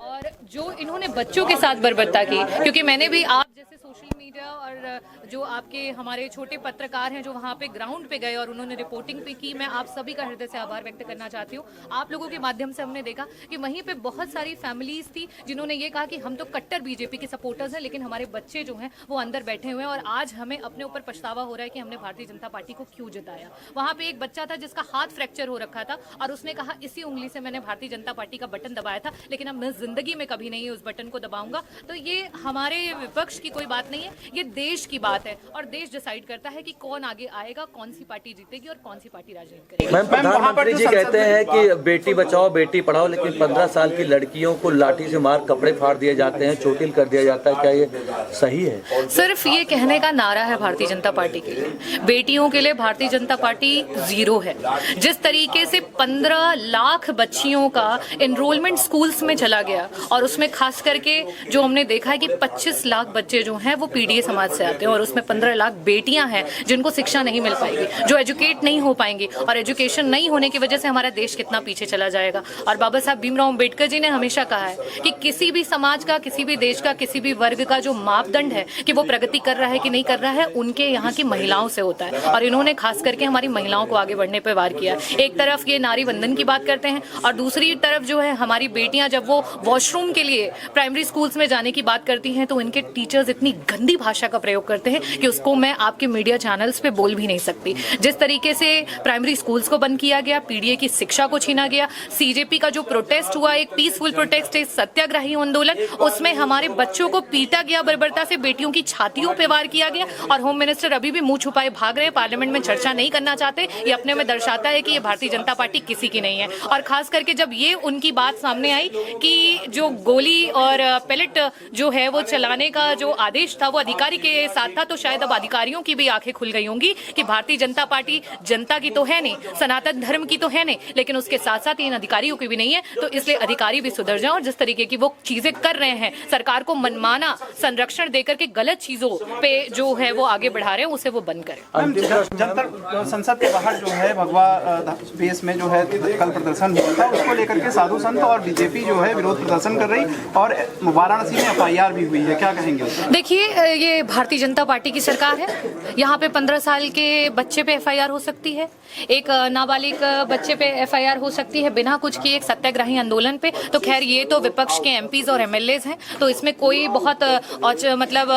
और जो इन्होंने बच्चों के साथ बर्बरता की, क्योंकि मैंने भी आप जैसे सोशल मीडिया और जो आपके हमारे छोटे पत्रकार हैं जो वहाँ पे ग्राउंड पे गए और उन्होंने रिपोर्टिंग भी की, मैं आप सभी का हृदय से आभार व्यक्त करना चाहती हूँ। आप लोगों के माध्यम से हमने देखा कि वहीं पे बहुत सारी फैमिलीज थी जिन्होंने ये कहा कि हम तो कट्टर बीजेपी के सपोर्टर्स हैं, लेकिन हमारे बच्चे जो हैं वो अंदर बैठे हुए हैं और आज हमें अपने ऊपर पछतावा हो रहा है कि हमने भारतीय जनता पार्टी को क्यों जिताया। वहाँ पे एक बच्चा था जिसका हाथ फ्रैक्चर हो रखा था और उसने कहा इसी उंगली से मैंने भारतीय जनता पार्टी का बटन दबाया था, लेकिन अब मैं जिंदगी में कभी नहीं उस बटन को दबाऊंगा। तो ये हमारे विपक्ष की कोई बात नहीं है, ये देश की बात है और देश डिसाइड करता है कि कौन आगे आएगा, कौन सी पार्टी जीतेगी और कौन सी पार्टी राजनीति करेगी। मैम, प्रधानमंत्री जी कहते हैं कि बेटी बचाओ बेटी पढ़ाओ, लेकिन 15 साल की लड़कियों को लाठी से मार कपड़े फाड़ दिए जाते हैं, चोटिल कर दिया जाता है, क्या ये सही है? सिर्फ ये कहने का नारा है भारतीय जनता पार्टी के लिए। बेटियों के लिए भारतीय जनता पार्टी जीरो है। जिस तरीके से 15 लाख बच्चियों का एनरोलमेंट स्कूल्स में चला गया और उसमें खास करके जो हमने देखा है कि 25 लाख बच्चे जो हैं वो पीडीए समाज से आते हैं और उसमें 15 लाख बेटियां हैं जिनको शिक्षा नहीं मिल पाएगी, जो एजुकेट नहीं हो पाएंगी, और एजुकेशन नहीं होने की वजह से हमारा देश कितना पीछे चला जाएगा। और बाबा साहब भीमराव अम्बेडकर जी ने हमेशा कहा है कि किसी भी समाज का, किसी भी देश का, किसी भी वर्ग का जो मापदंड है कि वो प्रगति कर रहा है कि नहीं कर रहा है, उनके यहाँ की महिलाओं से होता है। और इन्होंने खास करके हमारी महिलाओं को आगे बढ़ने पर वार किया। एक तरफ ये नारी वंदन की बात करते हैं और दूसरी तरफ जो है हमारी बेटियां जब वो वॉशरूम के लिए प्राइमरी स्कूल्स में जाने की बात करती हैं तो इनके टीचर्स इतनी गंदी भाषा का प्रयोग करते हैं कि उसको मैं आपके मीडिया चैनल्स पे बोल भी नहीं सकती। जिस तरीके से प्राइमरी स्कूल्स को बंद किया गया, पीडीए की शिक्षा को छीना गया, सीजेपी का जो प्रोटेस्ट हुआ, एक पीसफुल प्रोटेस्ट, एक सत्याग्रही आंदोलन, उसमें हमारे बच्चों को पीटा गया, बर्बरता से बेटियों की छातियों पे वार किया गया और होम मिनिस्टर अभी भी मुंह छुपाए भाग रहे हैं, पार्लियामेंट में चर्चा नहीं करना चाहते। ये अपने में दर्शाता है कि ये भारतीय जनता पार्टी किसी की नहीं है। और खास करके जब ये उनकी बात सामने आई कि जो गोली और पेलेट जो है वो चलाने का जो आदेश था वो अधिकारी के साथ था, तो शायद अब अधिकारियों की भी आंखें खुल गई होंगी कि भारतीय जनता पार्टी जनता की तो है नहीं, सनातन धर्म की तो है नहीं, लेकिन उसके साथ साथ इन अधिकारियों की भी नहीं है। तो इसलिए अधिकारी भी सुधर जाएं और जिस तरीके की वो चीजें कर रहे हैं, सरकार को मनमाना संरक्षण देकर के गलत चीजों पे जो है वो आगे बढ़ा रहे हैं, उसे वो बंद करें। जनता संसद के बाहर जो है भगवा बेस में जो है कल प्रदर्शन हुआ था, उसको लेकर के साधु संत और बीजेपी जो है विरोध प्रदर्शन कर रही और वाराणसी में एफआईआर भी हुई है, क्या कहेंगे? देखिए, ये भारतीय जनता पार्टी की सरकार है। यहाँ पे 15 साल के बच्चे पे एफआईआर हो सकती है, एक नाबालिग बच्चे पे एफआईआर हो सकती है बिना कुछ किए एक सत्याग्रही आंदोलन पे। तो खैर ये तो विपक्ष के एमपीज और एमएलएज हैं, तो इसमें कोई बहुत मतलब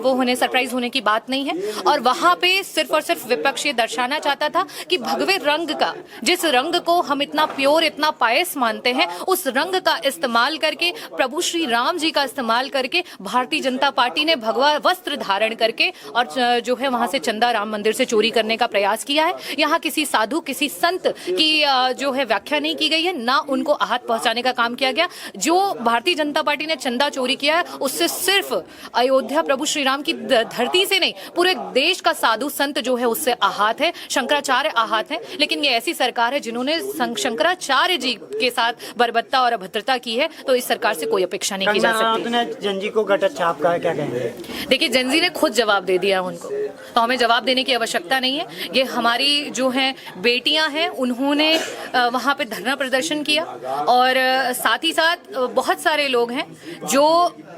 वो होने सरप्राइज होने की बात नहीं है। और वहां पे सिर्फ और सिर्फ विपक्ष ये दर्शाना चाहता था कि भगवे रंग का, जिस रंग को हम इतना प्योर, इतना पायस मानते हैं, उस रंग का इस्तेमाल करके, प्रभु श्री राम जी का इस्तेमाल करके भारतीय जनता पार्टी ने भगवा वस्त्र धारण करके और जो है वहां से चंदा राम मंदिर से चोरी करने का प्रयास किया है। यहाँ किसी साधु, किसी संत की जो है व्याख्या नहीं की गई है, ना उनको आहत पहुंचाने का काम किया गया। जो भारतीय जनता पार्टी ने चंदा चोरी किया है उससे सिर्फ अयोध्या प्रभु श्री राम की धरती से नहीं, पूरे देश का साधु संत जो है उससे आहत है, शंकराचार्य आहत है। लेकिन ये ऐसी सरकार है जिन्होंने शंकराचार्य जी के साथ बर्बरता और अभद्रता की है, तो इस सरकार से कोई अपेक्षा नहीं की जा सकती। जनजी को गटर छाप का है, क्या कहेंगे? देखिए, जनजी ने खुद जवाब दे दिया उनको, तो हमें जवाब देने की आवश्यकता नहीं है। ये हमारी जो है बेटियां हैं, उन्होंने वहां पे धरना प्रदर्शन किया और साथ ही साथ बहुत सारे लोग हैं जो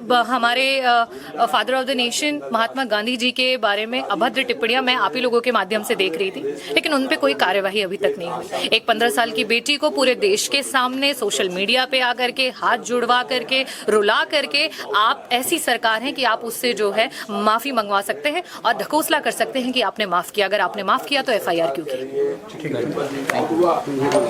हमारे father of the nation Mahatma Gandhi ji के बारे में अभद्र टिप्पणियां मैं आप ही लोगों के माध्यम से देख रही थी, लेकिन उन पे कोई कार्यवाही अभी तक नहीं हुई। एक 15 साल की बेटी को पूरे देश के सामने सोशल मीडिया पे आकर के हाथ जुड़वा करके, रुला करके आप ऐसी सरकार हैं कि आप उससे जो है माफी मंगवा सकते हैं और ढकोसला कर सकते हैं कि आपने माफ किया। अगर आपने माफ किया तो एफआईआर क्यों की?